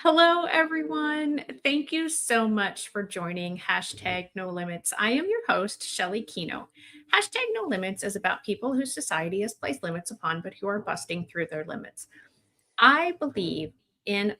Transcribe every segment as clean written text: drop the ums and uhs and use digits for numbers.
Hello, everyone. Thank you so much for joining hashtag No Limits. I am your host, Shelly Kino. Hashtag No Limits is about people whose society has placed limits upon, but who are busting through their limits. I believe in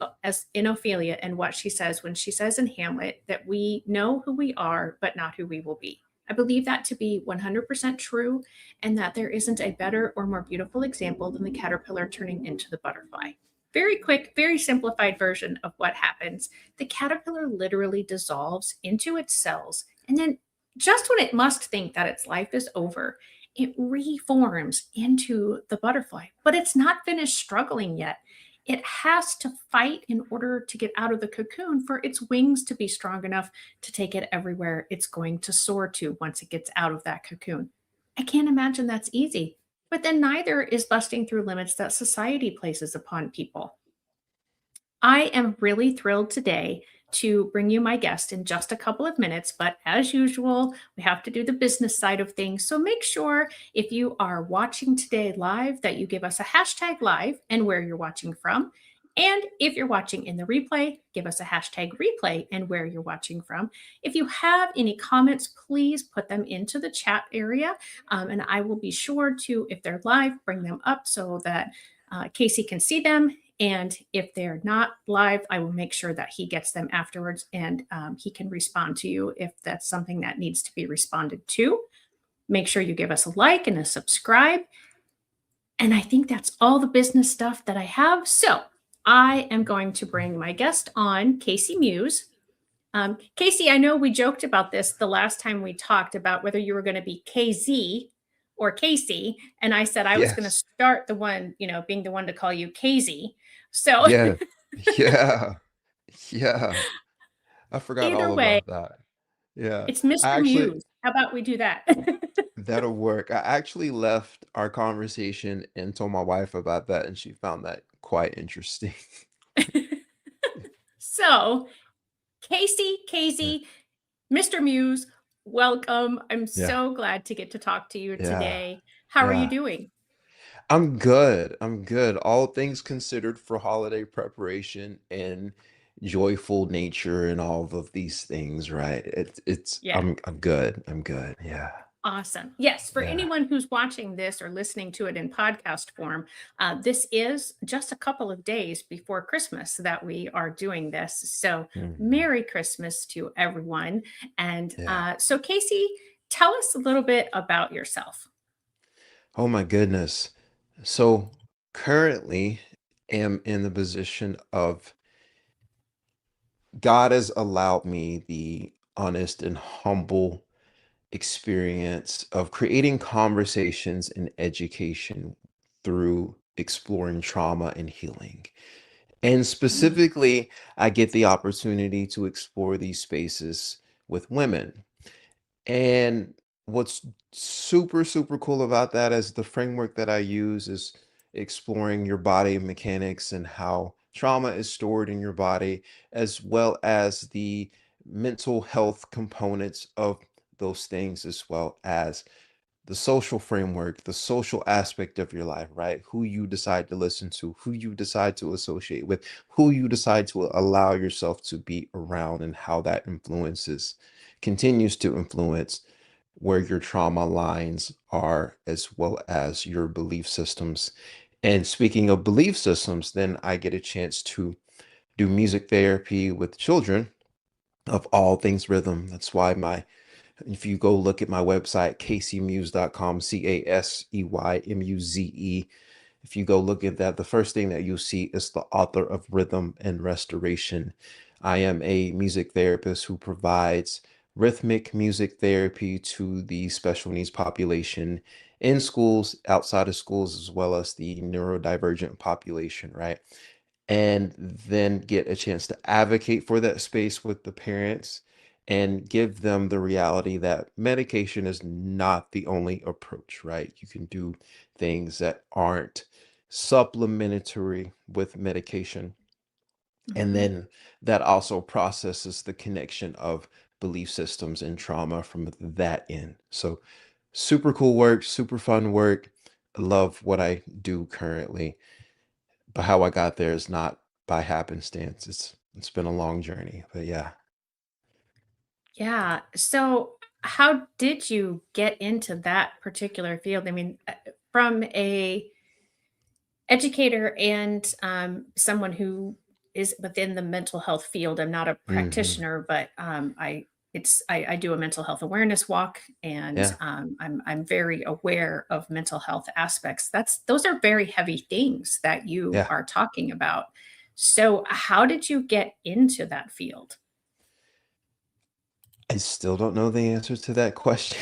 Ophelia and what she says when she says in Hamlet that we know who we are, but not who we will be. I believe that to be 100% true, and that there isn't a better or more beautiful example than the caterpillar turning into the butterfly. Very quick, very simplified version of what happens. The caterpillar literally dissolves into its cells, and then just when it must think that its life is over, it reforms into the butterfly. But it's not finished struggling yet. It has to fight in order to get out of the cocoon for its wings to be strong enough to take it everywhere it's going to soar to once it gets out of that cocoon. I can't imagine that's easy. But then neither is busting through limits that society places upon people. I am really thrilled today to bring you my guest in just a couple of minutes, but as usual, we have to do the business side of things. So make sure if you are watching today live that you give us a hashtag live and where you're watching from. And if you're watching in the replay, give us a hashtag replay and where you're watching from. If you have any comments, please put them into the chat area. And I will be sure to, if they're live, bring them up so that Casey can see them. And if they're not live, I will make sure that he gets them afterwards and he can respond to you if that's something that needs to be responded to. Make sure you give us a like and a subscribe. And I think that's all the business stuff that I have. So I am going to bring my guest on, Casey Muse. Casey, I know we joked about this the last time we talked about whether you were going to be KZ or Casey. And I said I was going to Yes. start the one, being the one to call you Casey. So Yeah. Yeah. Yeah. I forgot either all way, about that. Yeah. it's Mr. I actually Muse. How about we do that? That'll work. I actually left our conversation and told my wife about that, and she found that quite interesting. So, Yeah. Casey, Mr. Muse, welcome. I'm Yeah. so glad to get to talk to you Yeah. today. How are you Yeah. doing? I'm good. I'm good. All things considered for holiday preparation and joyful nature and all of these things, right? It's Yeah. I'm good. I'm good. Yeah. Awesome. Yes, for Yeah. anyone who's watching this or listening to it in podcast form, this is just a couple of days before Christmas that we are doing this. So, Mhm. Merry Christmas to everyone. And Yeah. so, Casey, tell us a little bit about yourself. Oh my goodness. So currently am in the position of God has allowed me the honest and humble experience of creating conversations and education through exploring trauma and healing. And Mm, specifically, I get the opportunity to explore these spaces with women. And what's super, super cool about that is the framework that I use is exploring your body mechanics and how trauma is stored in your body, as well as the mental health components of those things, as well as the social framework, the social aspect of your life, right? Who you decide to listen to, who you decide to associate with, who you decide to allow yourself to be around, and how that continues to influence where your trauma lines are, as well as your belief systems. And speaking of belief systems, then I get a chance to do music therapy with children of all things rhythm. That's why my if you go look at my website, caseymuse.com, CASEYMUZE, if you go look at that, the first thing that you'll see is the author of Rhythm and Restoration. I am a music therapist who provides rhythmic music therapy to the special needs population in schools, outside of schools, as well as the neurodivergent population, right? And then get a chance to advocate for that space with the parents and give them the reality that medication is not the only approach, right? You can do things that aren't supplementary with medication. And mhm. then that also processes the connection of belief systems and trauma from that end. So, super cool work, super fun work. I love what I do currently, but how I got there is not by happenstance. It's been a long journey, but yeah. Yeah. So, how did you get into that particular field? I mean, from a educator and someone who is within the mental health field. I'm not a Hmm. practitioner, but I do a mental health awareness walk, and Yeah. I'm very aware of mental health aspects. Those are very heavy things that you Yeah. are talking about. So, how did you get into that field? I still don't know the answer to that question.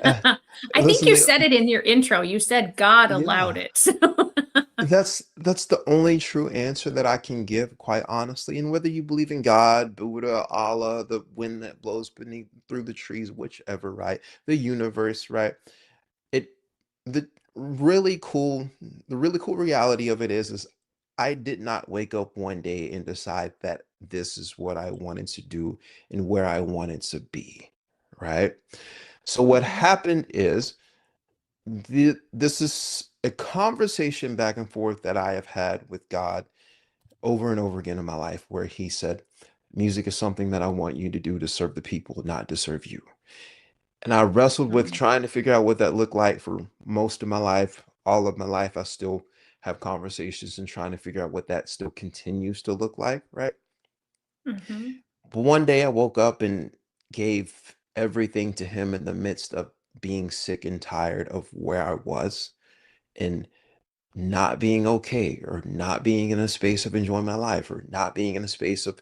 Uh, I think listen, you said it in your intro. You said God allowed yeah. it. So That's the only true answer that I can give, quite honestly. And whether you believe in God, Buddha, Allah, the wind that blows beneath through the trees, whichever, right? The universe, right? It the the really cool reality of it is I did not wake up one day and decide that this is what I wanted to do and where I wanted to be, right? So what Mhm. happened is this is a conversation back and forth that I have had with God over and over again in my life where he said, music is something that I want you to do to serve the people, not to serve you. And I wrestled with Mhm. trying to figure out what that looked like for most of my life. All of my life, I still have conversations and trying to figure out what that still continues to look like, right? Mhm. But one day I woke up and gave everything to him in the midst of being sick and tired of where I was and not being okay or not being in a space of enjoying my life or not being in a space of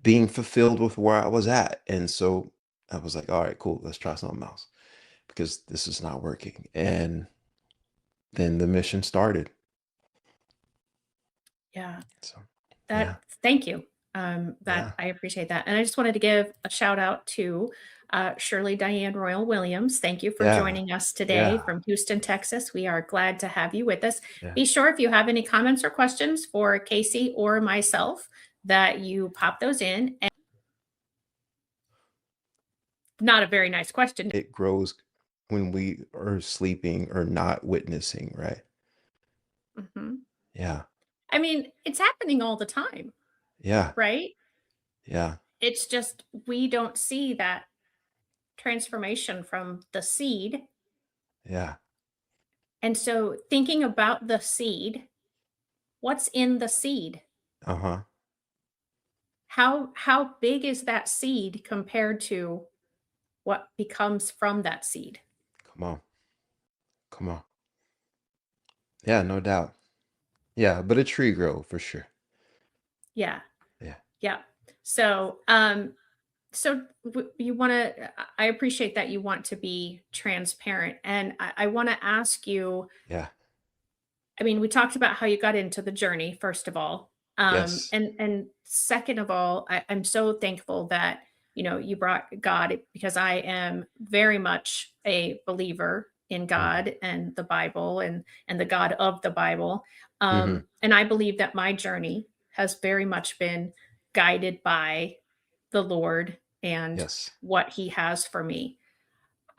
being fulfilled with where I was at. And so I was like, all right, cool, let's try something else because this is not working. And then the mission started. Yeah. So yeah, That thank you. That yeah, I appreciate that. And I just wanted to give a shout out to Shirley Diane Royal Williams. Thank you for yeah, joining us today yeah, from Houston, Texas. We are glad to have you with us. yeah. Be sure if you have any comments or questions for Casey or myself that you pop those in. And not a very nice question. It grows when we are sleeping or not witnessing, right? Mhm. Yeah, I mean, it's happening all the time, yeah, right? yeah, It's just we don't see that transformation from the seed. yeah. And so thinking about the seed, what's in the seed? Uh-huh. How big is that seed compared to what becomes from that seed? Come on. Come on. Yeah, no doubt. Yeah, but a tree grow for sure. Yeah, Yeah, yeah. So, you want to? I appreciate that you want to be transparent, and I want to ask you. yeah, I mean, we talked about how you got into the journey, first of all, yes. and second of all, I'm so thankful that you brought God because I am very much a believer in Mhm. God and the Bible and the God of the Bible, Mhm. and I believe that my journey has very much been guided by the Lord and Yes. what He has for me.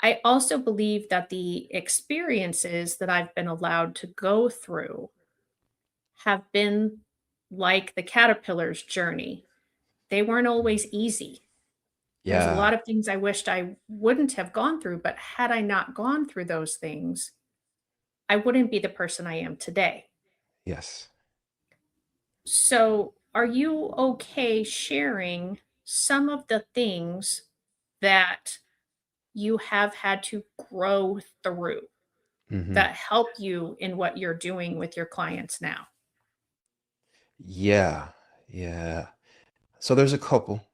I also believe that the experiences that I've been allowed to go through have been like the caterpillar's journey. They weren't Mm. always easy. There's a Yeah. lot of things I wished I wouldn't have gone through, but had I not gone through those things, I wouldn't be the person I am today. Yes. So, are you okay sharing some of the things that you have had to grow through Mhm. that help you in what you're doing with your clients now? Yeah. Yeah. So there's a couple,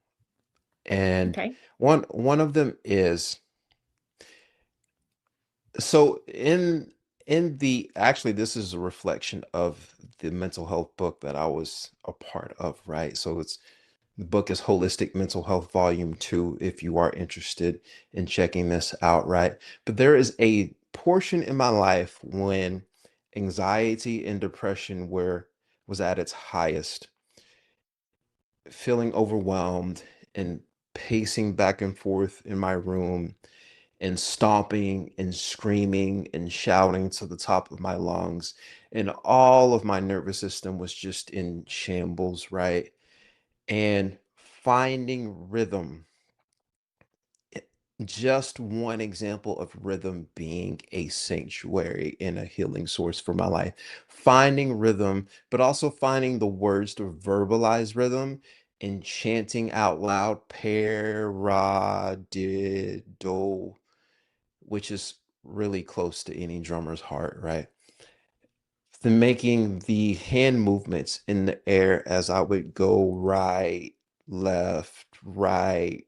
and Okay. one of them is so in the actually this is a reflection of the mental health book that I was a part of, right? So it's the book is Holistic Mental Health Volume 2 if you are interested in checking this out, right? But there is a portion in my life when anxiety and depression were was at its highest, feeling overwhelmed and pacing back and forth in my room and stomping and screaming and shouting to the top of my lungs. And all of my nervous system was just in shambles, right? And finding rhythm, eh, just one example of rhythm being a sanctuary and a healing source for my life. Finding rhythm, but also finding the words to verbalize rhythm and chanting out loud paradiddle, which is really close to any drummer's heart, right? Then making the hand movements in the air as I would go right, right, left, paradiddle,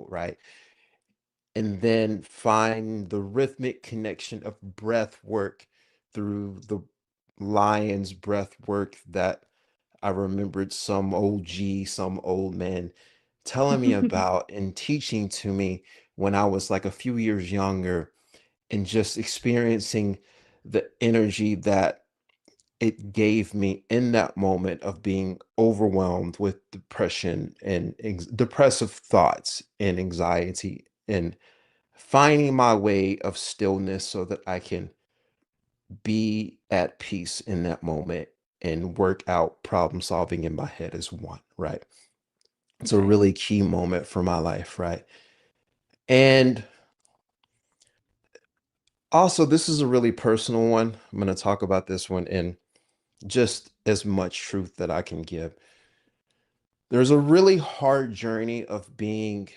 right? And then find the rhythmic connection of breath work through the lion's breath work that I remembered some OG, some old man telling me about and teaching to me when I was like a few years younger, and just experiencing the energy that it gave me in that moment of being overwhelmed with depression and depressive thoughts and anxiety, and finding my way of stillness so that I can be at peace in that moment and work out problem solving in my head as one, right? It's a Okay. really key moment for my life, right? And also, this is a really personal one. I'm going to talk about this one in just as much truth that I can give. There's a really hard journey of being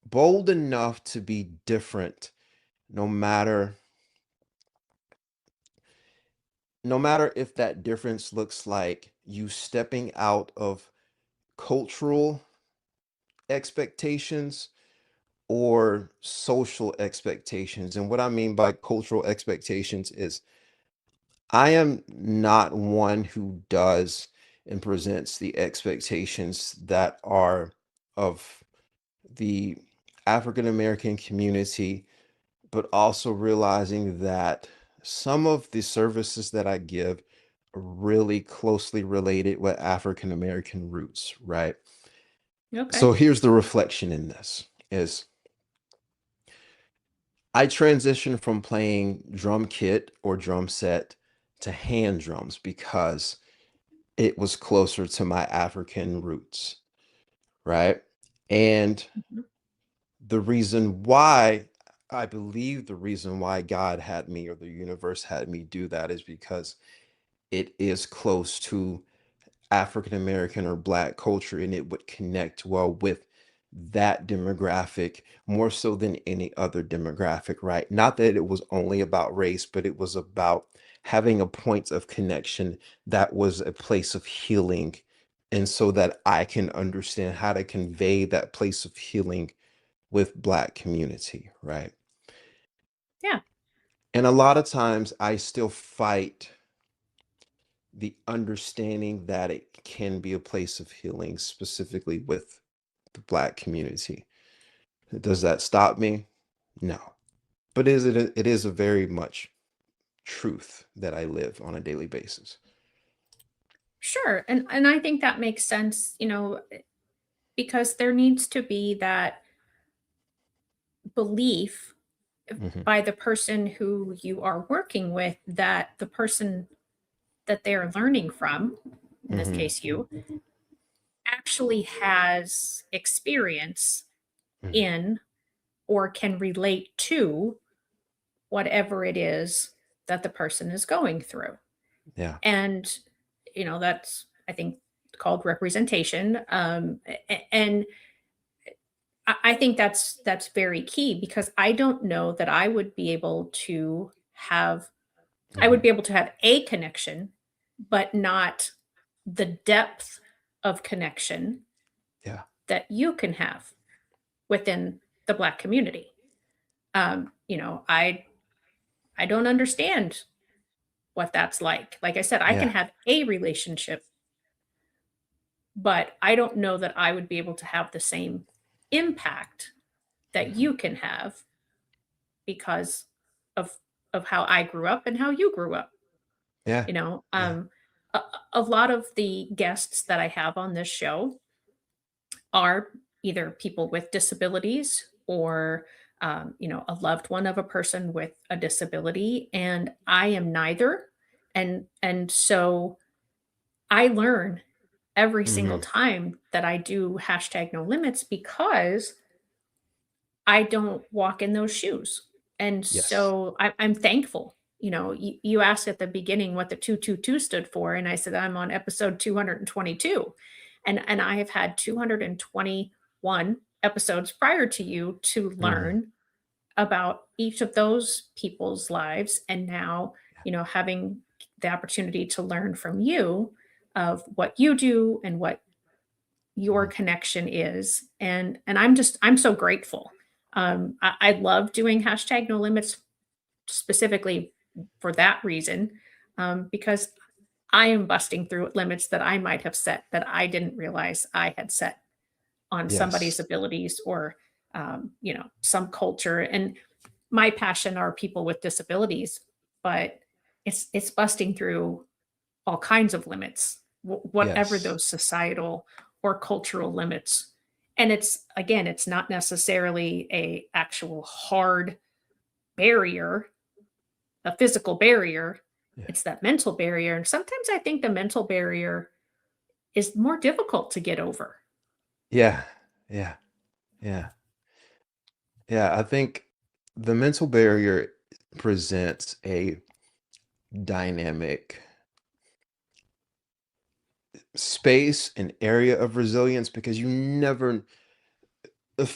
bold enough to be different, no matter no matter if that difference looks like you stepping out of cultural expectations or social expectations. And what I mean by cultural expectations is I am not one who does and presents the expectations that are of the African American community, but also realizing that some of the services that I give are really closely related with African American roots, right? Okay. So here's the reflection in this is I transitioned from playing drum kit or drum set to hand drums because it was closer to my African roots, right? And Mhm. the reason why I believe the reason why God had me or the universe had me do that is because it is close to African American or Black culture, and it would connect well with that demographic more so than any other demographic, right? Not that it was only about race, but it was about having a point of connection that was a place of healing. And so that I can understand how to convey that place of healing with Black community, right? Yeah. And a lot of times I still fight the understanding that it can be a place of healing, specifically with the Black community. Does that stop me? No. But it is a very much truth that I live on a daily basis. Sure. And I think that makes sense, because there needs to be that belief Mhm, by the person who you are working with that the person that they're learning from, in this mhm, case you, actually has experience mhm. in or can relate to whatever it is that the person is going through. Yeah, And that's, I think, called representation. And I think that's very key, because I don't know that I would mhm, be able to have a connection, but not the depth of connection yeah, that you can have within the Black community. I don't understand what that's like. Like I said, I can yeah, have a relationship, but I don't know that I would be able to have the same impact that mhm, you can have, because of how I grew up and how you grew up. yeah, You know, yeah, a lot of the guests that I have on this show are either people with disabilities or a loved one of a person with a disability, and I am neither. And so I learn every single Hmm. time that I do hashtag no limits because I don't walk in those shoes. And Yes. so I'm thankful. You asked at the beginning what the 222 stood for, and I said I'm on episode 222. And I have had 221 episodes prior to you to Hmm. learn about each of those people's lives. And now, having the opportunity to learn from you of what you do and what your Hmm. connection is. And I'm so grateful. I love doing hashtag no limits specifically for that reason, because I am busting through limits that I might have set that I didn't realize I had set on somebody's Yes. abilities or some culture. And my passion are people with disabilities, but it's busting through all kinds of limits, whatever Yes. those societal or cultural limits. And it's again, it's not necessarily a actual hard barrier, a physical barrier. Yeah. It's that mental barrier. And sometimes I think the mental barrier is more difficult to get over. Yeah. Yeah. Yeah. Yeah. I think the mental barrier presents a dynamic space and area of resilience because you never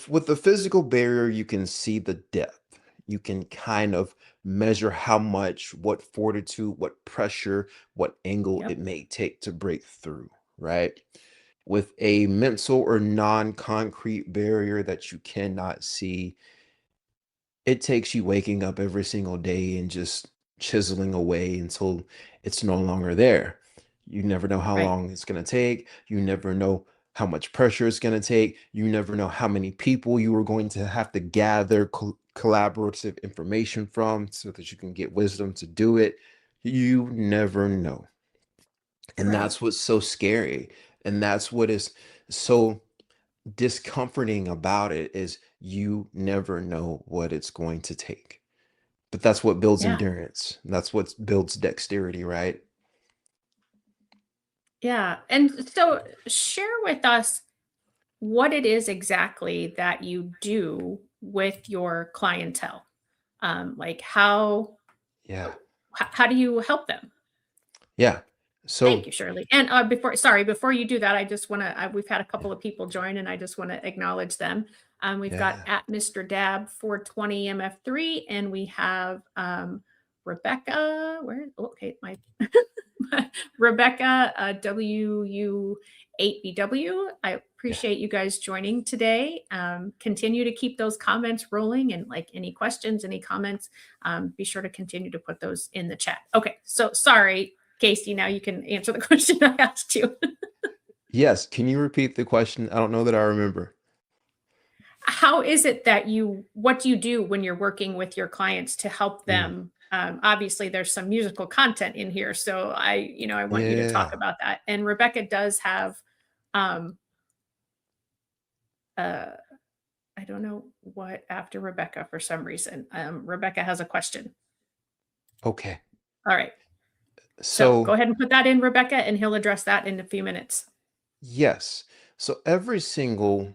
with the physical barrier you can see the depth, you can kind of measure how much, what fortitude, what pressure, what angle Yep. it may take to break through, right? With a mental or non-concrete barrier that you cannot see, it takes you waking up every single day and just chiseling away until it's no longer there. You never know how Right. long it's going to take. You never know how much pressure it's going to take. You never know how many people you are going to have to gather collaborative information from so that you can get wisdom to do it. You never know. And Right. that's what's so scary. And that's what is so discomforting about it is you never know what it's going to take. But that's what builds Yeah. endurance. That's what builds dexterity, right? Yeah. And so share with us what it is exactly that you do with your clientele. Like Yeah. how do you help them? Yeah. Thank So, you, Shirley. And before you do that, I just want to, we've had a couple yeah. of people join and I just want to acknowledge them. We've got Yeah. at Mr. Dab 420 MF3, and we have Rebecca, okay, Rebecca WU8BW. I Yeah. appreciate you guys joining today. Continue to keep those comments rolling, and like any questions, any comments, be sure to continue to put those in the chat. Okay, so sorry, Casey. Now you can answer the question I asked you. Yes. Can you repeat the question? I don't know that I remember. How is it that what do you do when you're working with your clients to help Mm. them? Obviously, there's some musical content in here, so I want you to talk Yeah. about that. And Rebecca does have um, uh, I don't know what after Rebecca for some reason. Rebecca has a question. Okay. All right. So go So, ahead and put that in, Rebecca, and he'll address that in a few minutes. yes. So every single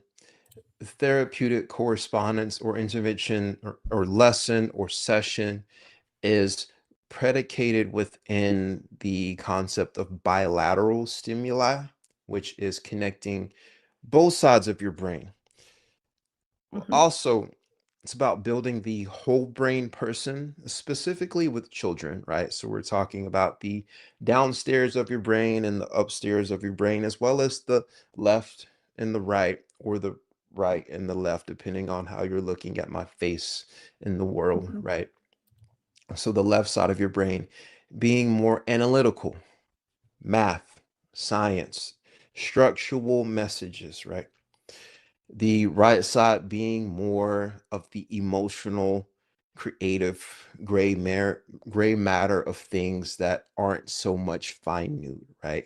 therapeutic correspondence or intervention or lesson or session is predicated within the concept of bilateral stimuli, which is connecting both sides of your brain. Mhm, Also, it's about building the whole brain person, specifically with children, right? So we're talking about the downstairs of your brain and the upstairs of your brain, as well as the left and the right, or the right and the left, depending on how you're looking at my face in the world, mhm, right? So the left side of your brain being more analytical, math, science, structural messages, right? The right side being more of the emotional, creative gray matter of things that aren't so much minute, right?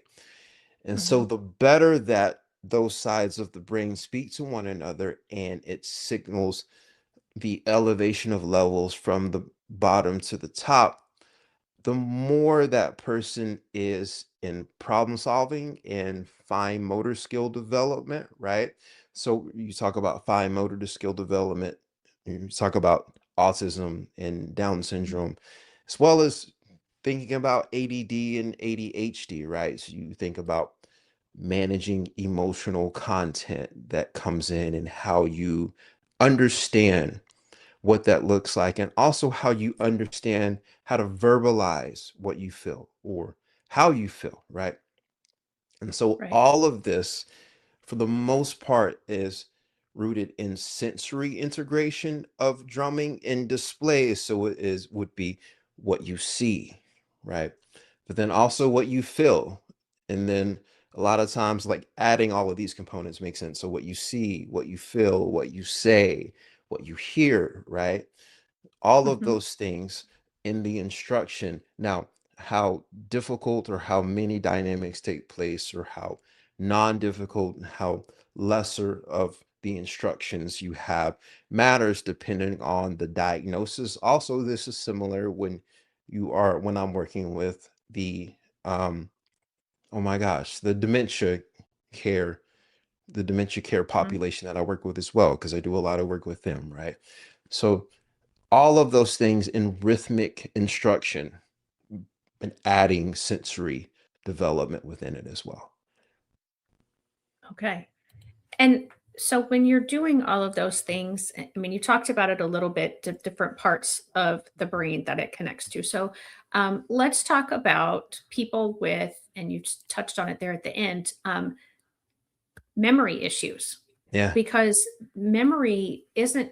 And so Hmm. the better that those sides of the brain speak to one another and it signals the elevation of levels from the bottom to the top, the more that person is in problem solving and fine motor skill development, right? So you talk about fine motor skill development, you talk about autism and Down syndrome, as well as thinking about ADD and ADHD, right? So you think about managing emotional content that comes in and how you understand what that looks like, and also how you understand how to verbalize what you feel or how you feel, right? And so Right. all of this, for the most part, is rooted in sensory integration of drumming and display. So it is would be what you see, right? But then also what you feel. And then a lot of times, like adding all of these components makes sense. So what you see, what you feel, what you say, what you hear, right? All of Hmm. those things in the instruction. Now, how difficult or how many dynamics take place, or how non-difficult and how lesser of the instructions you have matters depending on the diagnosis. Also, this is similar when I'm working with the um oh my gosh, care the dementia care Hmm. population that I work with as well, because I do a lot of work with them, right? So all of those things in rhythmic instruction and adding sensory development within it as well. Okay. And so when you're doing all of those things, I mean, you talked about it a little bit, different parts of the brain that it connects to. So let's talk about people with, and you just touched on it there at the end, memory issues, Yeah, because memory isn't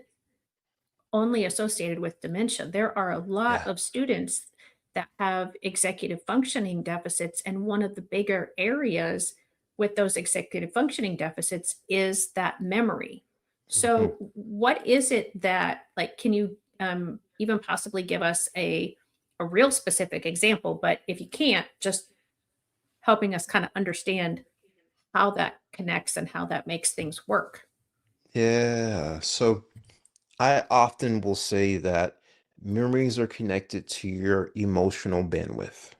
only associated with dementia. There are a lot yeah. of students that have executive functioning deficits. And one of the bigger areas with those executive functioning deficits is that memory. Mhm. So, what is it that, like, can you even possibly give us a real specific example? But if you can't, just helping us kind of understand how that connects and how that makes things work. Yeah. So I often will say that memories are connected to your emotional bandwidth.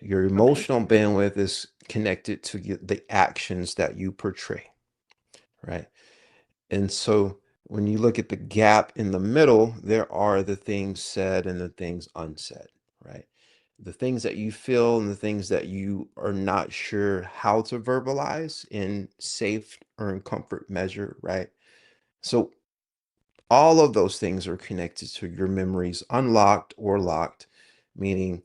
Your Okay. emotional bandwidth is connected to the actions that you portray, right? And so when you look at the gap in the middle, there are the things said and the things unsaid, right? The things that you feel and the things that you are not sure how to verbalize in safe or in comfort measure, right? So all of those things are connected to your memories, unlocked or locked, meaning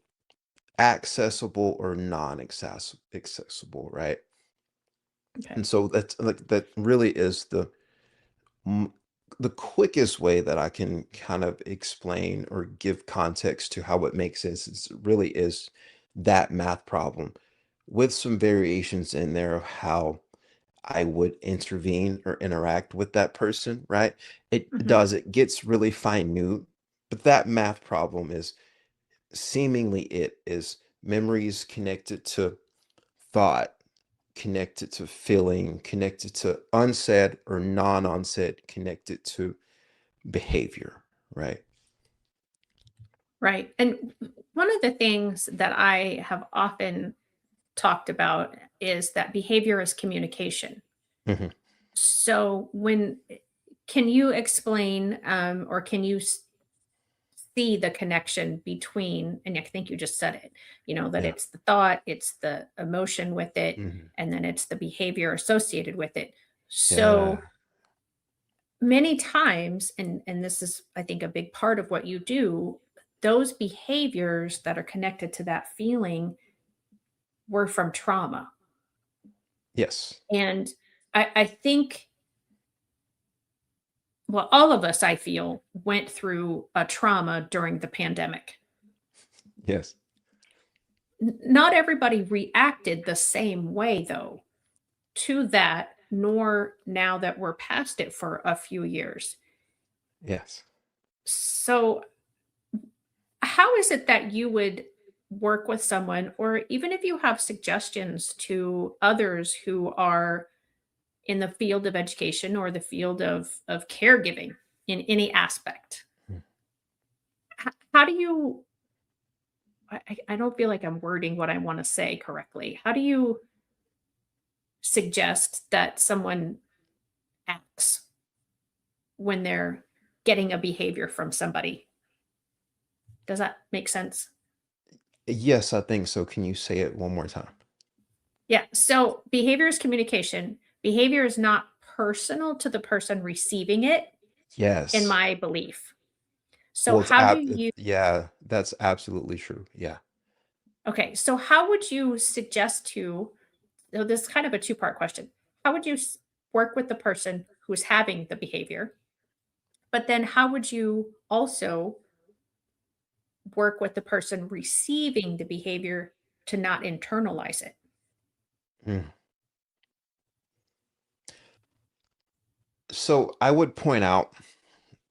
accessible or non-accessible, right? Okay. And so that's like that really is m- the quickest way that I can kind of explain or give context to how it makes sense really is that math problem with some variations in there of how I would intervene or interact with that person, right? Hmm. It gets really minute, but that math problem is seemingly it is memories connected to thought, connected to feeling, connected to unsaid or non-unsaid, connected to behavior, right? Right. And one of the things that I have often talked about is that behavior is communication. Mhm. So, can you explain, or can you see the connection between, and I think you just said it, that Yeah. it's the thought, it's the emotion with it, Mhm. and then it's the behavior associated with it. Yeah. So, many times, and this is, I think, a big part of what you do, those behaviors that are connected to that feeling were from trauma. Yes. And I think, well, all of us, I feel, went through a trauma during the pandemic. Yes. Not everybody reacted the same way, though, to that, nor now that we're past it for a few years. Yes. So, how is it that you would work with someone, or even if you have suggestions to others who are in the field of education or the field of caregiving in any aspect? Mm. How do you I don't feel like I'm wording what I wanna say correctly. How do you suggest that someone acts when they're getting a behavior from somebody? Does that make sense? Yes, I think so. Can you say it one more time? Yeah. So behavior is communication. Behavior is not personal to the person receiving it, in Yes. my belief. So Well, it's how do ab it you yeah, that's absolutely true. Yeah. okay, so how would you suggest to so this is kind of a two-part question. How would you work with the person who's having the behavior? But then how would you also work with the person receiving the behavior to not internalize it? Mm. So I would point out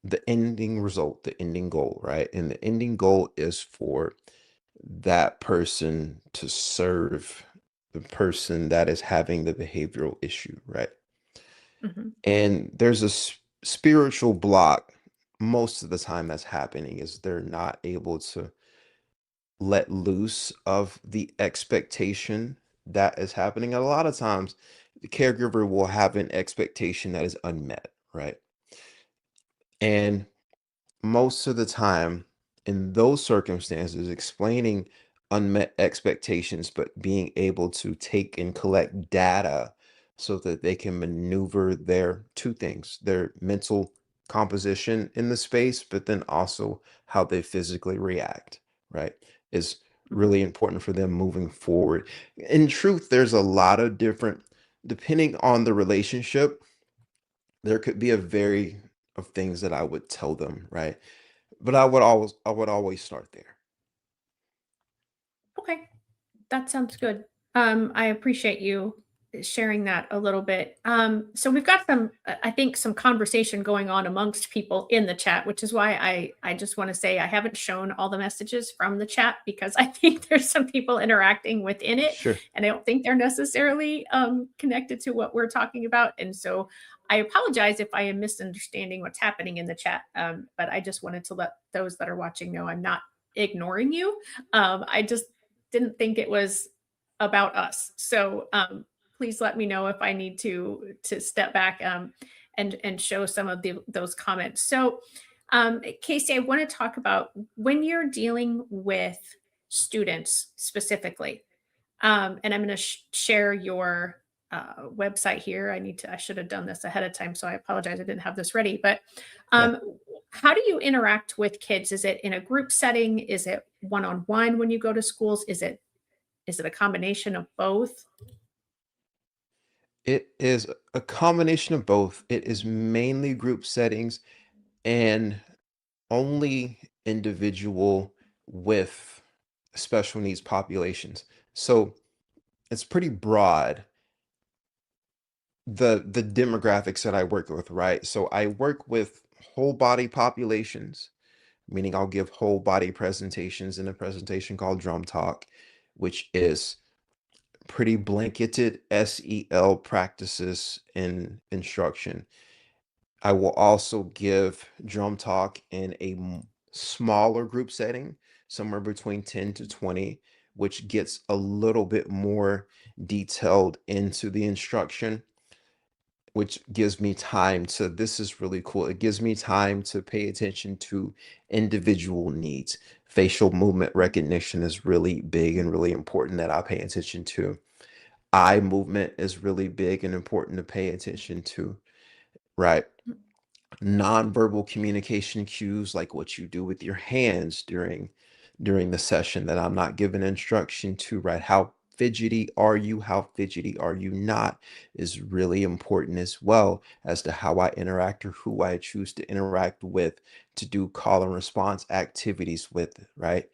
the ending result, the ending goal, right? And the ending goal is for that person to serve the person that is having the behavioral issue, right? Mhm, And there's a spiritual block most of the time that's happening is they're not able to let loose of the expectation that is happening. A lot of times, the caregiver will have an expectation that is unmet, right? And most of the time, in those circumstances, explaining unmet expectations, but being able to take and collect data so that they can maneuver their two things, their mental composition in the space, but then also how they physically react, right? Is mhm. really important for them moving forward. In truth, there's a lot of different, depending on the relationship, there could be a very of things that I would tell them, right? But I would always start there. Okay. That sounds good. I appreciate you sharing that a little bit. So we've got some, I think, some conversation going on amongst people in the chat, which is why I just want to say I haven't shown all the messages from the chat because I think there's some people interacting within it, Sure. and I don't think they're necessarily connected to what we're talking about. And so I apologize if I am misunderstanding what's happening in the chat. But I just wanted to let those that are watching know I'm not ignoring you. I just didn't think it was about us. So please let me know if I need to step back and show some of those comments. So Casey, I want to talk about when you're dealing with students specifically, and I'm going to share your website here. I should have done this ahead of time, so I apologize. I didn't have this ready. But Yeah. um, how do you interact with kids? Is it in a group setting? Is it one on one when you go to schools? Is it a combination of both? It is a combination of both. It is mainly group settings and only individual with special needs populations. So it's pretty broad, the demographics that I work with, right? So I work with whole body populations, meaning I'll give whole body presentations in a presentation called Drum Talk, which is pretty blanketed SEL practices in instruction. I will also give drum talk in a smaller group setting, somewhere between 10 to 20, which gets a little bit more detailed into the instruction, which gives me time to, this is really cool. It gives me time to pay attention to individual needs. Facial movement recognition is really big and really important that I pay attention to. Eye movement is really big and important to pay attention to, right? Nonverbal communication cues like what you do with your hands during the session that I'm not giving instruction to, right? How fidgety are you? How fidgety are you not is really important as well as to how I interact or who I choose to interact with to do call and response activities with, right?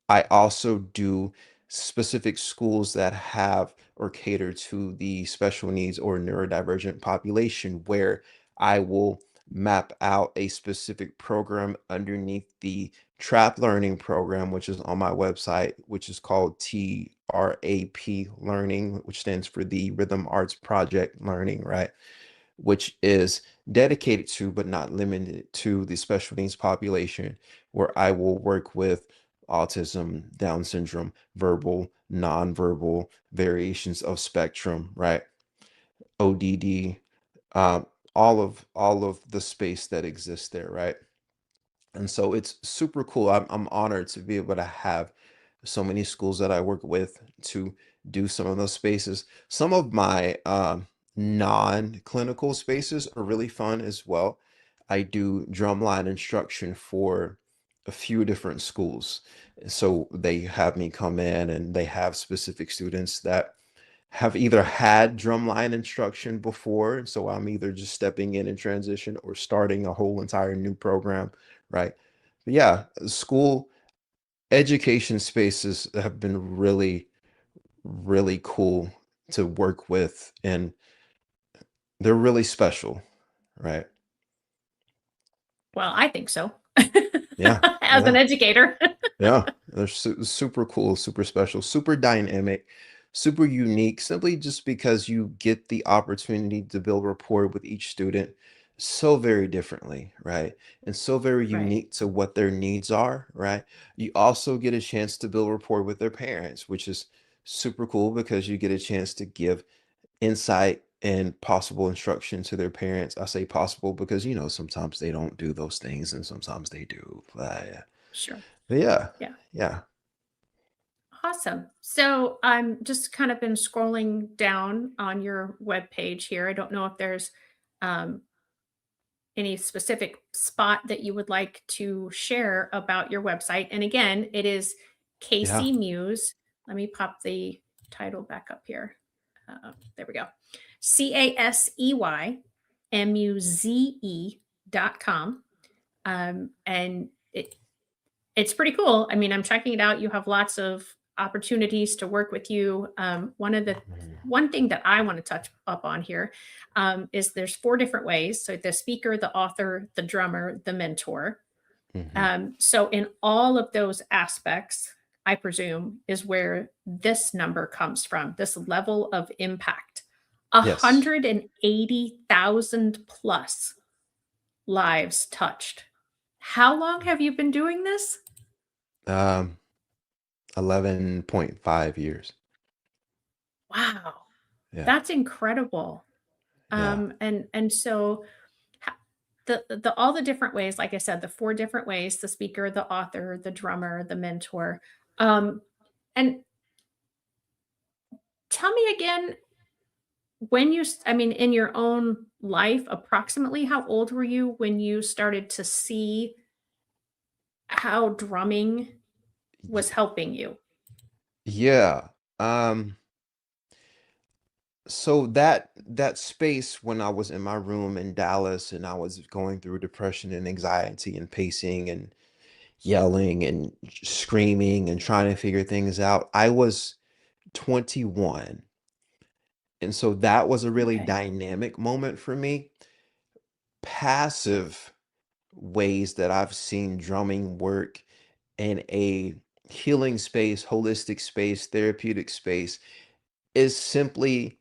I also do specific schools that have or cater to the special needs or neurodivergent population where I will map out a specific program underneath the trap learning program, which is on my website, which is called TRAP Learning, which stands for the Rhythm Arts Project Learning, right? Which is dedicated to, but not limited to, the special needs population, where I will work with autism, Down syndrome, verbal, nonverbal variations of spectrum, right? ODD, um, all of the space that exists there, right? And so it's super cool. I'm honored to be able to have so many schools that I work with to do some of those spaces. Some of my non-clinical spaces are really fun as well. I do drumline instruction for a few different schools. So they have me come in and they have specific students that have either had drumline instruction before, so I'm either just stepping in transition or starting a whole entire new program, right? But yeah, school education spaces have been really, really cool to work with, and they're really special, right? Well, I think so. Yeah, As an yeah. educator. Yeah, they're super cool, super special, super dynamic, super unique, simply just because you get the opportunity to build rapport with each student so very differently, right? And so very Right. unique to what their needs are, right? You also get a chance to build rapport with their parents, which is super cool because you get a chance to give insight and possible instruction to their parents. I say possible because, sometimes they don't do those things and sometimes they do. Sure. But yeah, Yeah. yeah. Awesome. So I'm just kind of been scrolling down on your webpage here. I don't know if there's um, any specific spot that you would like to share about your website. And again, it is Yeah. Casey Muse. Let me pop the title back up here. There we go. CASEYMUZE.com. And it's pretty cool. I mean, I'm checking it out. You have lots of opportunities to work with you. Mhm. One thing that I want to touch up on here is there's four different ways. So the speaker, the author, the drummer, the mentor. Mhm. So in all of those aspects, I presume is where this number comes from. This level of impact, Yes. 180,000 plus lives touched. How long have you been doing this? Um, 11.5 years. Wow, Yeah. that's incredible. Yeah. And so the all the different ways, like I said, the four different ways, the speaker, the author, the drummer, the mentor. Um, and tell me again when I mean, in your own life, approximately how old were you when you started to see how drumming was Ye helping you? yeah. Um, so that space when I was in my room in Dallas and I was going through depression and anxiety and pacing and yelling and screaming and trying to figure things out, I was 21. And so that was a really Okay. dynamic moment for me. Passive ways that I've seen drumming work in a healing space, holistic space, therapeutic space is simply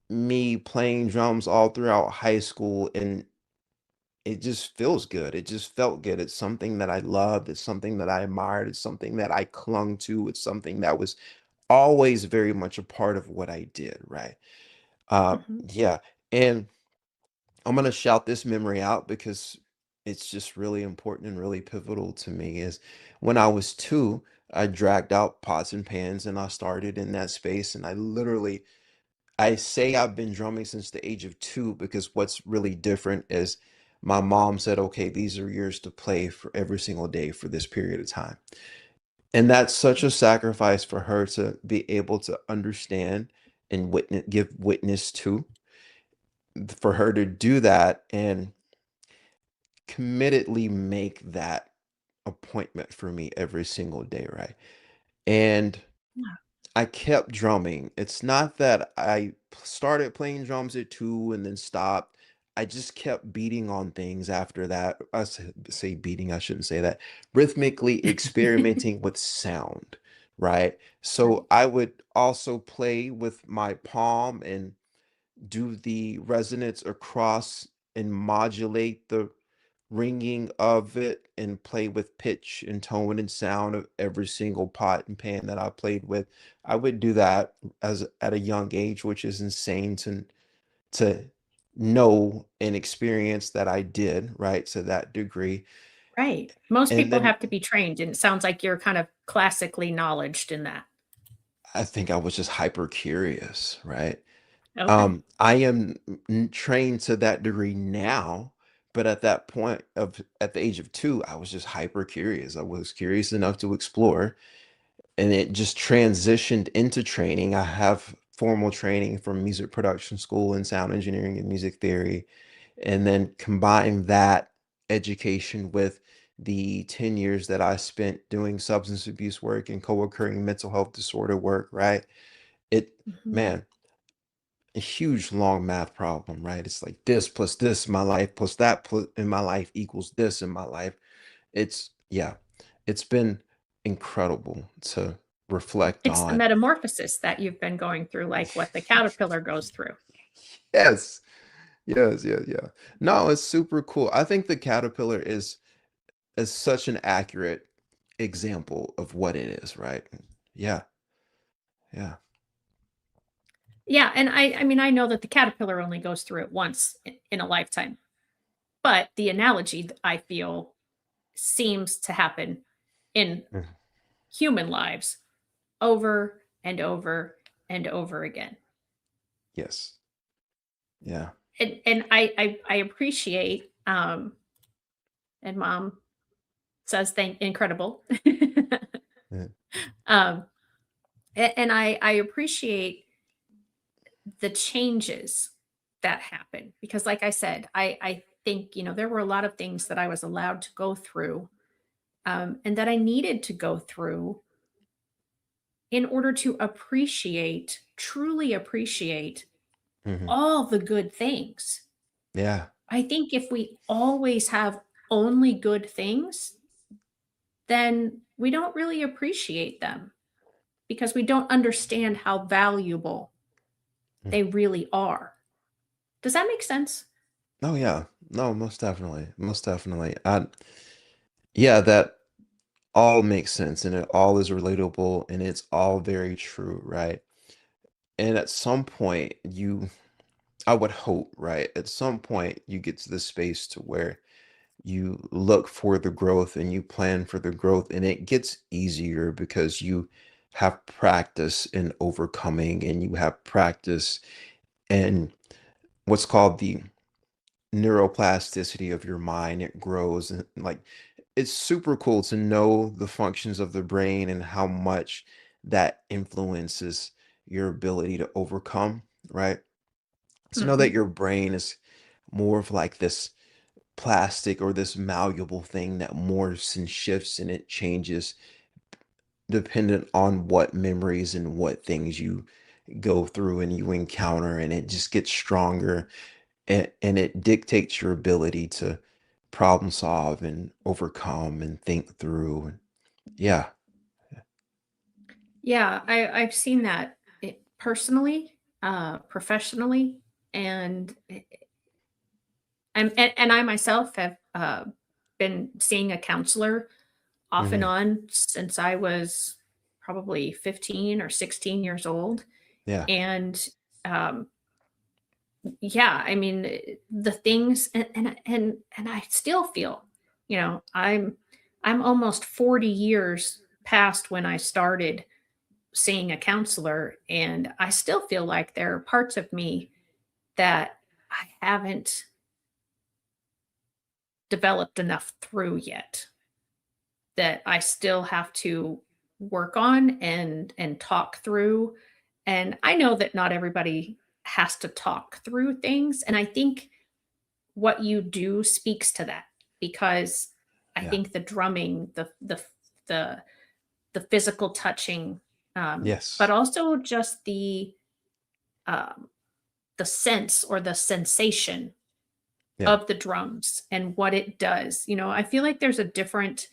me playing drums all throughout high school, and it just feels good. It just felt good. It's something that I loved. It's something that I admired. It's something that I clung to. It's something that was always very much a part of what I did, right? Mhm. Yeah. And I'm gonna shout this memory out because it's just really important and really pivotal to me. Is when I was 2, I dragged out pots and pans and I started in that space, and I say I've been drumming since the age of 2 because what's really different is my mom said, "Okay, these are yours to play for every single day for this period of time." And that's such a sacrifice for her to be able to understand and give witness to, for her to do that and committedly make that appointment for me every single day, right? And Yeah. I kept drumming. It's not that I started playing drums at 2 and then stopped. I just kept beating on things after that. Say beating, I shouldn't say that. Rhythmically experimenting with sound, right? Right. So I would also play with my palm and do the resonance across and modulate the ringing of it and play with pitch and tone and sound of every single pot and pan that I played with. I would do that as at a young age, which is insane to know and experience that I did, right, to that degree. Right. Most And people then have to be trained, and it sounds like you're kind of classically knowledged in that. I think I was just hyper curious, right? Okay. I am trained to that degree now, but at that point of at the age of 2, I was just hyper curious. I was curious enough to explore, and it just transitioned into training. I have formal training from music production school and sound engineering and music theory, and then combine that education with the 10 years that I spent doing substance abuse work and co-occurring mental health disorder work, right? It, Mhm. man, a huge long math problem, right? It's like this plus this in my life plus that in my life equals this in my life. It's yeah, it's been incredible to reflect It's the on. metamorphosis that you've been going through, like what the caterpillar goes through. Yes. Yes, yeah, yeah. No, it's super cool. I think the caterpillar is such an accurate example of what it is, right? Yeah, yeah. Yeah, and I mean, I know that the caterpillar only goes through it once in a lifetime, but the analogy I feel seems to happen in Mhm. human lives over and over and over again. Yes. Yeah. And I appreciate, and mom says thank incredible. Yeah. um, and I appreciate the changes that happen because like I said, I think, there were a lot of things that I was allowed to go through, and that I needed to go through in order to appreciate, truly appreciate Mhm. all the good things. Yeah. I think if we always have only good things, then we don't really appreciate them because we don't understand how valuable Mm. they really are. Does that make sense? Oh yeah. No, most definitely. Most definitely. Yeah, that all makes sense and it all is relatable and it's all very true, right? And at some point I would hope, right? At some point you get to the space to where you look for the growth and you plan for the growth and it gets easier because you have practice in overcoming and you have practice in what's called the neuroplasticity of your mind. It grows and like it's super cool to know the functions of the brain and how much that influences your ability to overcome, right? To know that Mhm. your brain is more of like this plastic or this malleable thing that morphs and shifts and it changes dependent on what memories and what things you go through and you encounter and it just gets stronger and it dictates your ability to problem solve and overcome and think through. Yeah. Yeah, I've seen that personally, professionally, and and I myself have been seeing a counselor off and Mhm. on since I was probably 15 or 16 years old, Yeah. and um, yeah, I mean the things, and I still feel, I'm almost 40 years past when I started seeing a counselor, and I still feel like there are parts of me that I haven't developed enough through yet, that I still have to work on and talk through. And I know that not everybody has to talk through things, and I think what you do speaks to that because I Yeah. think the drumming, the the physical touching, but Yes. also just um, the sense or the sensation Yeah. of the drums and what it does. I feel like there's a different,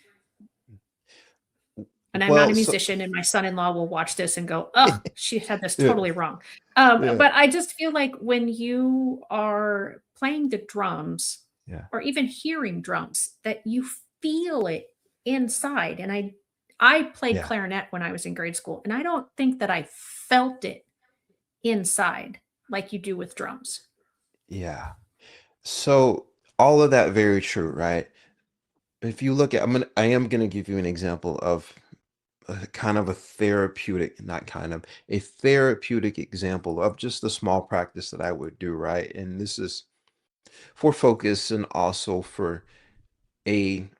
and I'm not Well, a so musician, and my son-in-law will watch this and go, "Oh, she had this yeah, totally wrong." yeah, But I just feel like when you are playing the drums yeah, or even hearing drums, that you feel it inside. And I played yeah, clarinet when I was in grade school, and I don't think that I felt it inside like you do with drums. yeah. So all of that very true, right? If you look at, I am gonna give you an example of a kind of a therapeutic, not kind of, a therapeutic example of just the small practice that I would do, right? And this is for focus and also for a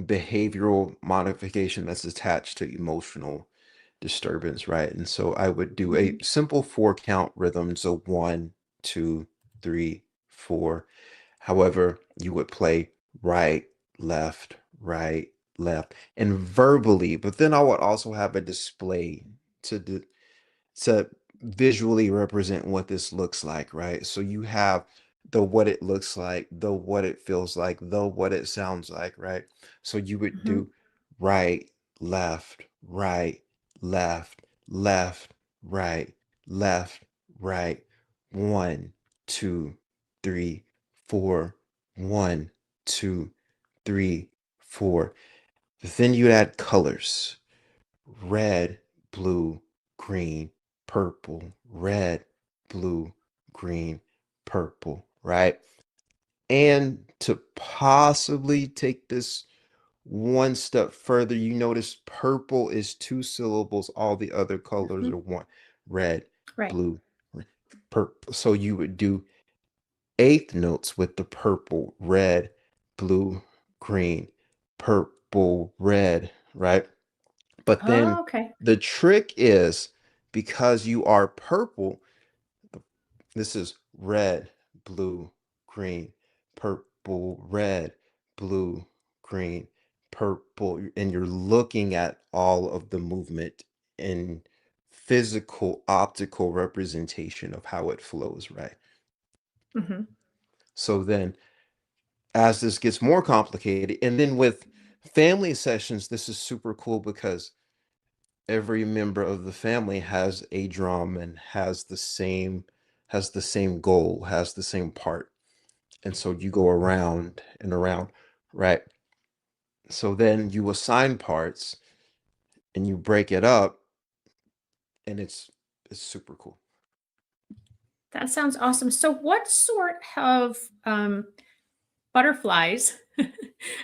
behavioral modification that's attached to emotional disturbance, right? And so I would do a Mhm, simple 4 count rhythm. So 1, 2, 3, 4. However, you would play right, right, left, and verbally, but then I would also have a display to to visually represent what this looks like, right? So you have the what it looks like, the what it feels like, the what it sounds like, right? So you would mhm. do right, right, left, left, right, left, right. 1, 2, 3, 4. 1, 2, 3, 4. Then you add colors: red, blue, green, purple, red, blue, green, purple, right? And to possibly take this one step further, you notice purple is 2 syllables, all the other colors Mhm. are one: red, Right. blue, purple. So you would do eighth notes with the purple, red, blue, green, purple, red, right? But then Oh, okay. the trick is, because you are purple, th- this is red, blue, green, purple, red, blue, green, purple, and you're looking at all of the movement in physical, optical representation of how it flows, right? Mhm. So then, as this gets more complicated, and then with family sessions, this is super cool because every member of the family has a drum and has the same goal, has the same part. And so you go around and around, right? So then you assign parts and you break it up, and it's super cool. That sounds awesome. So what sort of, butterflies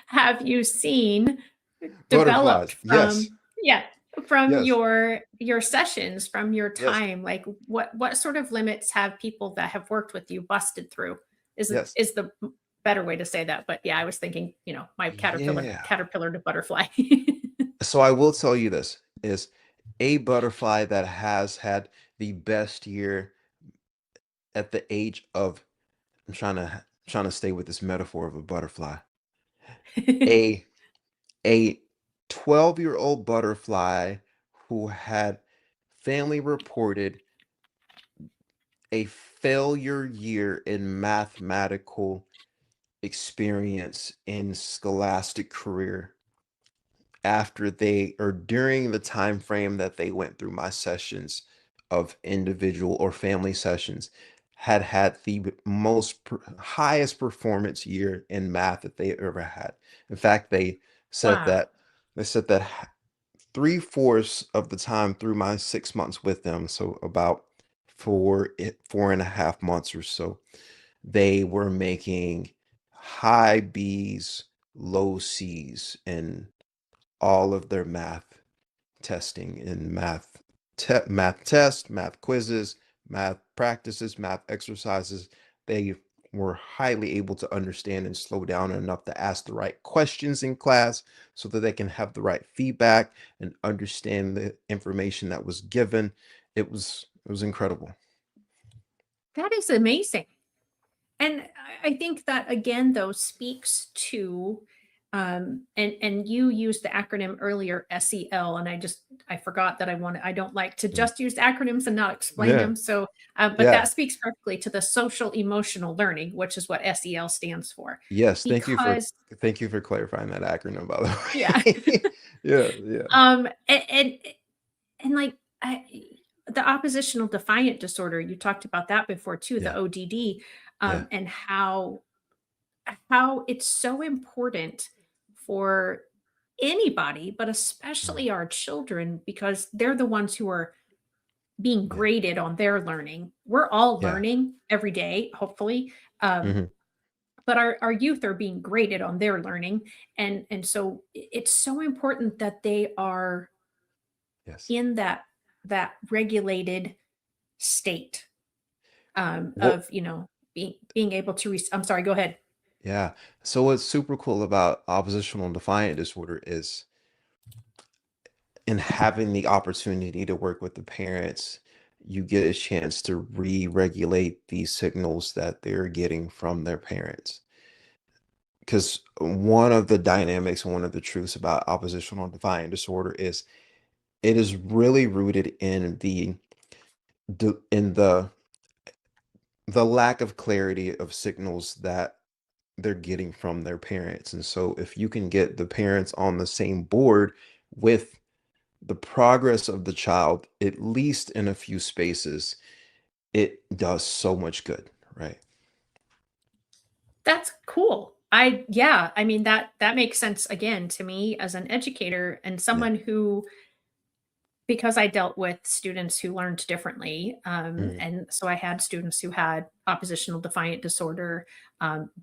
have you seen developed Butterflies. Yes. from, yeah, from Yes. your sessions, from your Yes. time? Like, what sort of limits have people that have worked with you busted through? Yes. Is the better way to say that, but yeah, I was thinking, my Yeah. caterpillar to butterfly. So I will tell you this is a butterfly that has had the best year at the age of, I'm trying to stay with this metaphor of a butterfly. A a 12-year-old butterfly who had family reported a failure year in mathematical experience in scholastic career after they, or during the time frame that they went through my sessions of individual or family sessions, had the highest performance year in math that they ever had. In fact, said Wow. that they said that 3/4 of the time through my 6 months with them, so about 4.5 months or so, they were making high B's, low C's in all of their math testing, in math tests, math quizzes, math practices, math exercises. They were highly able to understand and slow down enough to ask the right questions in class so that they can have the right feedback and understand the information that was given. It was incredible. That is amazing. And I think that again, though, speaks to And you used the acronym earlier, SEL, and I forgot that I don't like to Mm. just use acronyms and not explain Yeah. them. So, but Yeah. that speaks perfectly to the social emotional learning, which is what SEL stands for. Yes. Because Thank you for clarifying that acronym, by yeah, the way. Yeah. Yeah. and like the oppositional defiant disorder, you talked about that before too, the Yeah. ODD, Yeah. and how it's so important for anybody, but Mhm. especially our children, because they're the ones who are being Yeah. graded on their learning. We're all Yeah. learning every day, hopefully. Mhm. But our youth are being graded on their learning. And so it's so important that they are Yes. in that regulated state What of being able to I'm sorry, go ahead. Yeah. So what's super cool about oppositional and defiant disorder is in having the opportunity to work with the parents, you get a chance to re-regulate these signals that they're getting from their parents. Because one of the dynamics, one of the truths about oppositional and defiant disorder is it is really rooted in in the lack of clarity of signals that they're getting from their parents. And so if you can get the parents on the same board with the progress of the child, at least in a few spaces, it does so much good, right? That's cool. Yeah, I mean that makes sense again to me as an educator and Yeah. someone who, because I dealt with students who learned differently, Mhm. and so I had students who had oppositional defiant disorder,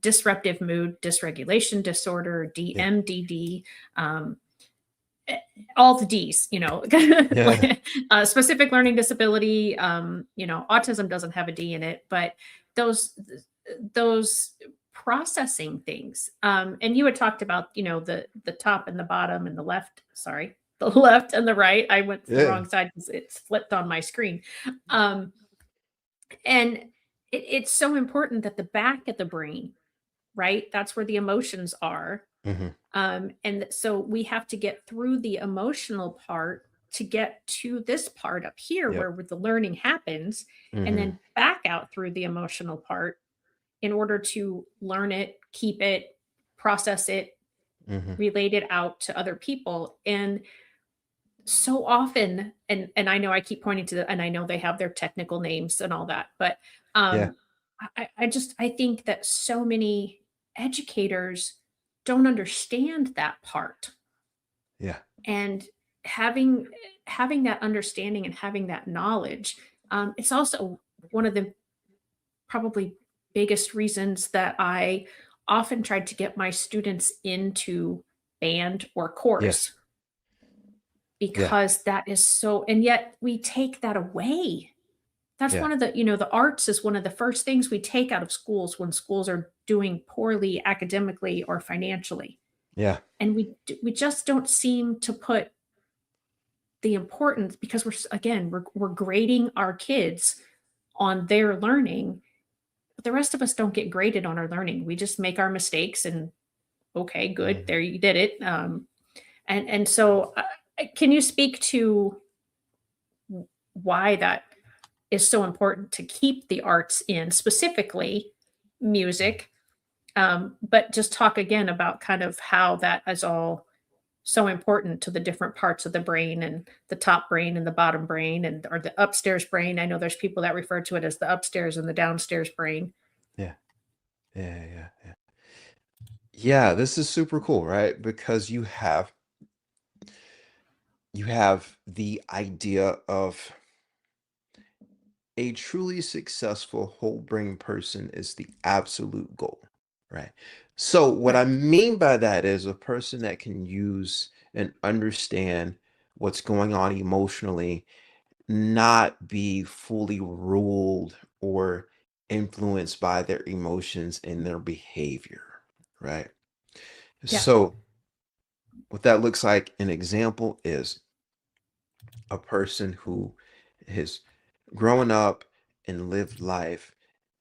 disruptive mood dysregulation disorder, Yeah. DMDD, um, eh, all the D's, Yeah. specific learning disability. Autism doesn't have a D in it, but those those processing things. And you had talked about, the top and the bottom and the left. Sorry, the left and the right. I went to the Yeah. wrong side because it's flipped on my screen. Um, and it's so important that the back of the brain, right? That's where the emotions are, Mhm. and so we have to get through the emotional part to get to this part up here Yep. where the learning happens, and Mhm. then back out through the emotional part in order to learn it, keep it, process it, Mhm. relate it out to other people. And so often, and I know I keep pointing to and I know they have their technical names and all that, but Yeah. I think that so many educators don't understand that part. Yeah. And having having that understanding and having that knowledge, it's also one of the probably biggest reasons that I often tried to get my students into band or Yes. chorus, Yeah. because that is so, and yet we take that away. That's Yeah. one of the arts is one of the first things we take out of schools when schools are doing poorly academically or financially. Yeah. And we just don't seem to put the importance, because again, we're grading our kids on their learning, but the rest of us don't get graded on our learning. We just make our mistakes and okay, good, Mhm. there you did it. And so, can you speak to why that is so important to keep the arts in, specifically Mhm. music, but just talk again about kind of how that is all so important to the different parts of the brain, and the top brain and the bottom brain, and or the upstairs brain. I know there's people that refer to it as the upstairs and the downstairs brain. Yeah. Yeah. Yeah. Yeah. Yeah, this is super cool, right? Because you have the idea of a truly successful whole brain person is the absolute goal, right? So, what I Right. mean by that is a person that can use and understand what's going on emotionally, not be fully ruled or influenced by their emotions and their behavior, right? Yeah. So, what that looks like, an example is a person who has grown up and lived life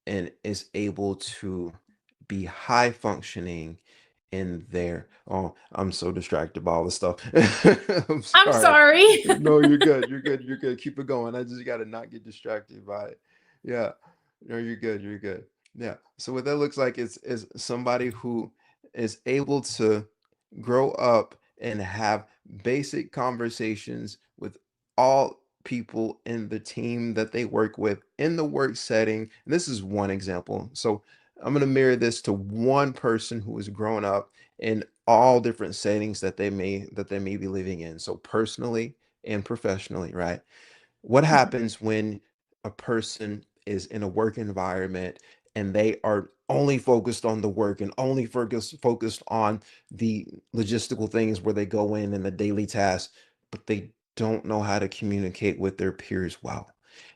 and is able to be high functioning in there. Oh, I'm so distracted by all the stuff. I'm I'm sorry. sorry. No, you're good. You're good. You're good. Keep it going. I just got to not get distracted by it. Yeah. No, you're good. You're good. Yeah. So what that looks like is somebody who is able to grow up and have basic conversations with all people in the team that they work with in the work setting. And this is one example. So I'm going to mirror this to one person who has grown up in all different settings that they may be living in. So personally and professionally, right? What Mhm. happens when a person is in a work environment and they are only focused on the work and only focused on the logistical things where they go in and the daily tasks, but they don't know how to communicate with their peers well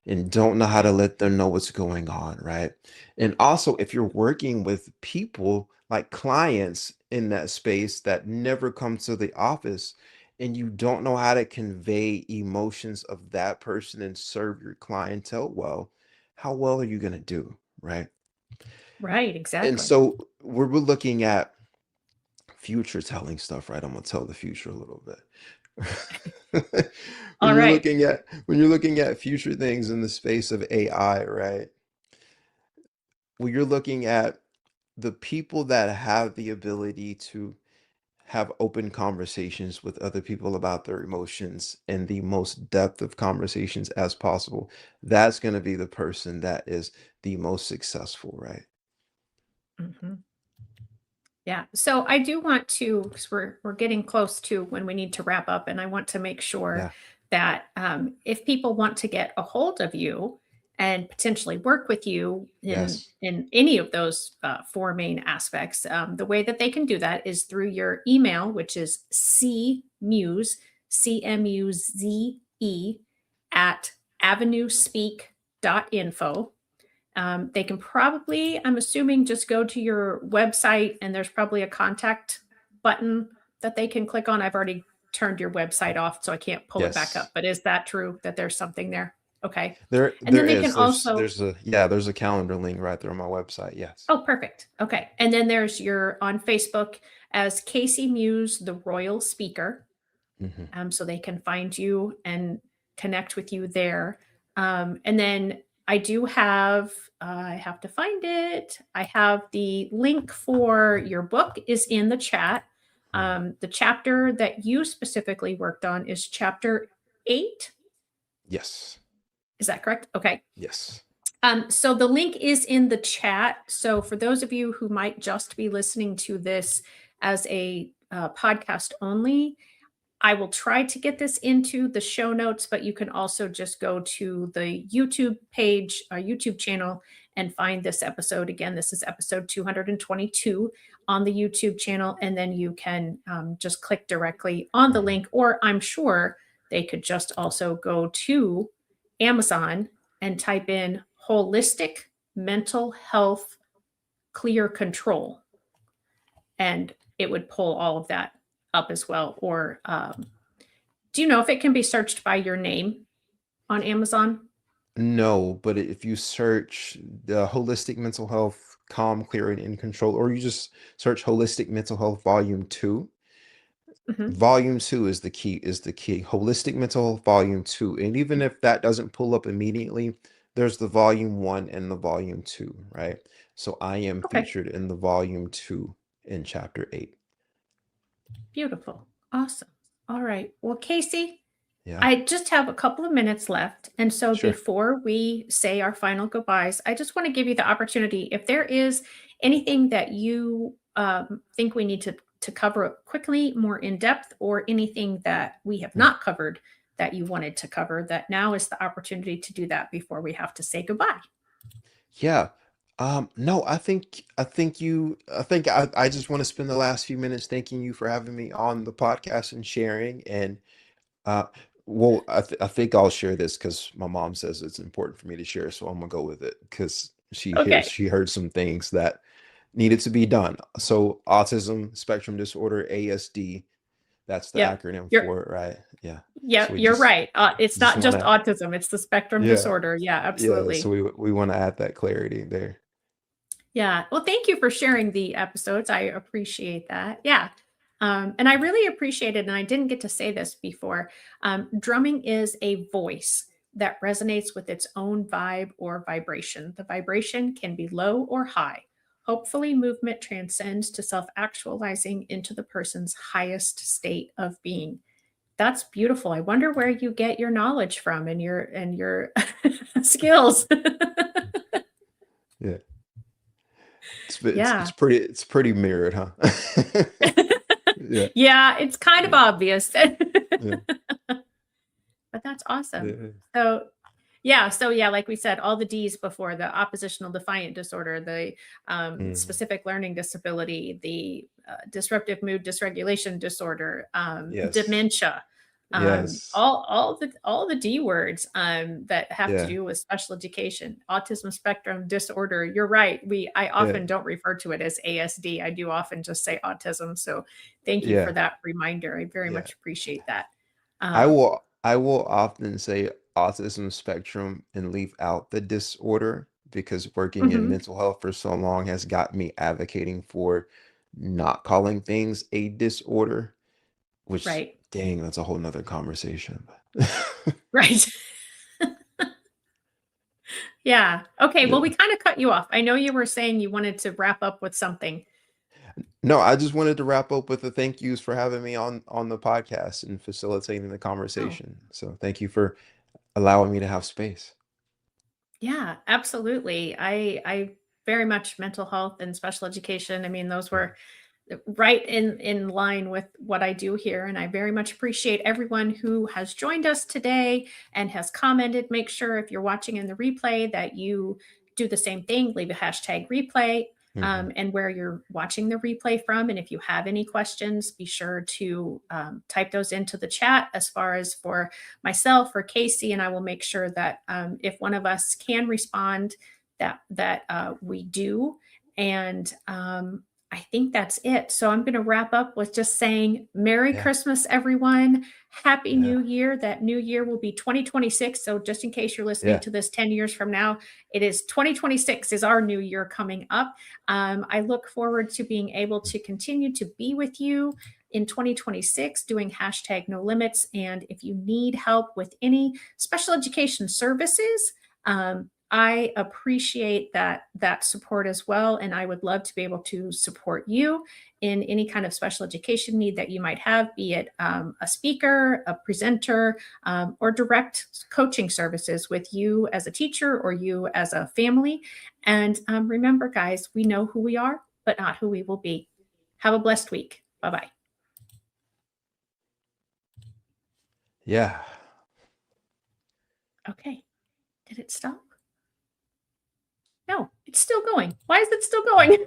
and don't know how to Right. let them know what's going on, right? And also, if you're working with people like clients in that space that never come to the office, and you don't know how to convey emotions of that person and serve your clientele well, how well are you going to do? Right. Right. And Exactly. so we're looking at future telling stuff, right? I'm going to tell the future a little bit. when All you're right. looking at when you're looking at future things in the space of AI, right? When you're looking at the people that have the ability to have open conversations with other people about their emotions and the most depth of conversations as possible, that's going to be the person that is the most successful, right? Mhm. Yeah. So I do want to, because we're getting close to when we need to wrap up, and I want to make sure Yeah. that if people want to get a hold of you and potentially work with you Yes. in any of those four main aspects, the way that they can do that is through your email, which is cmuse, cmuze at avenuespeak.info. They can probably, I'm assuming, just go to your website and there's probably a contact button that they can click on. I've already turned your website off, so I can't pull it back Yes. up. But is that true that there's something there? Okay. There And there then they can is. also, There's a calendar link right there on my website. Yes. oh, perfect. Okay. And then there's your on Facebook as Casey Muse, the Royal Speaker. Hmm. So they can find you and connect with you there. And then I do have, I have to find it. I have the link for your book is in the chat. The chapter that you specifically worked on is chapter 8. Yes. Is that correct? Okay. Yes. So the link is in the chat. So for those of you who might just be listening to this as a podcast only, I will try to get this into the show notes, but you can also just go to the YouTube page, our YouTube channel, and find this episode. Again, this is episode 222 on the YouTube channel. And then you can just click directly on the Hmm. link, or I'm sure they could just also go to Amazon and type in holistic mental health clear control, and it would pull all of that up as well. Or do you know if it can be searched by your name on Amazon? No, but if you search the holistic mental health, calm, clear, and in control, or you just search holistic mental health volume two, Mhm. volume two is the key. Holistic mental health volume two. And even if that doesn't pull up immediately, there's the volume one and the volume two, right? So I am Okay, featured in the volume two in chapter 8. beautiful. Awesome. All right. Well, Casey, Yeah, I just have a couple of minutes left. And so sure. before we say our final goodbyes, I just want to give you the opportunity. If there is anything that you think we need to cover quickly, more in depth, or anything that we have Mm. not covered that you wanted to cover, that now is the opportunity to do that before we have to say goodbye. Yeah. No, I think I just want to spend the last few minutes thanking you for having me on the podcast and sharing. And Uh, well, I think I'll share this because my mom says it's important for me to share, so I'm gonna go with it because Okay. she heard some things that needed to be done. So autism spectrum disorder, ASD, that's the Yep. acronym You're for it, right? Yeah. yeah, So we you're right. It's just not want just to, autism, it's the spectrum yeah, disorder. Yeah, yeah. So absolutely. we want to add that clarity there. Yeah. Well, thank you for sharing the episodes. I appreciate that. Yeah. And I really appreciate it. And I didn't get to say this before. Drumming is a voice that resonates with its own vibe or vibration. The vibration can be low or high. Hopefully, movement transcends to self actualizing into the person's highest state of being. That's beautiful. I wonder where you get your knowledge from and your skills. Yeah. Yeah. It's pretty mirrored, huh? Yeah. Yeah, it's kind of Yeah. obvious. Yeah. But that's awesome. Yeah. So, yeah, so yeah, like we said, all the D's before the oppositional defiant disorder, the Mhm. specific learning disability, the disruptive mood dysregulation disorder, Yes. dementia, Yes. all the D words that have to Yeah. do with special education, autism spectrum disorder. You're right. I Yeah. often don't refer to it as ASD. I do often just say autism. So thank you for Yeah. that reminder. I very Yeah. much appreciate that. I Um, will I will often say autism spectrum and leave out the disorder because working in mhm, mental health for so long has got me advocating for not calling things a disorder, which right. dang, that's a whole nother conversation. Right. Yeah. Okay. Well, we Yeah. kind of cut you off. I know you were saying you wanted to wrap up with something. No, I just wanted to wrap up with the thank yous for having me on the podcast and facilitating the Oh, conversation. So thank you for allowing me to have space. yeah, absolutely. I very much mental health and special education. I mean, those Mhm. were right in line with what I do here, and I very much appreciate everyone who has joined us today and has commented. Make sure if you're watching in the replay that you do the same thing, leave a hashtag replay, Mhm. and where you're watching the replay from. And if you have any questions, be sure to type those into the chat as far as for myself or Casey, and I will make sure that if one of us can respond, that we do. And I think that's it. So I'm going to wrap up with just saying Merry Yeah. Christmas, everyone. Happy Yeah. New Year. That new year will be 2026. So just in case you're listening Yeah. to this 10 years from now, it is 2026 is our new year coming up. I look forward to being able to continue to be with you in 2026 doing hashtag no limits. And if you need help with any special education services, I appreciate that support as well, and I would love to be able to support you in any kind of special education need that you might have, be it a speaker, a presenter, or direct coaching services with you as a teacher or you as a family. And remember, guys, we know who we are, but not who we will be. Have a blessed week. Bye bye. Yeah. Okay. Did it stop? No, it's still going. Why is it still going?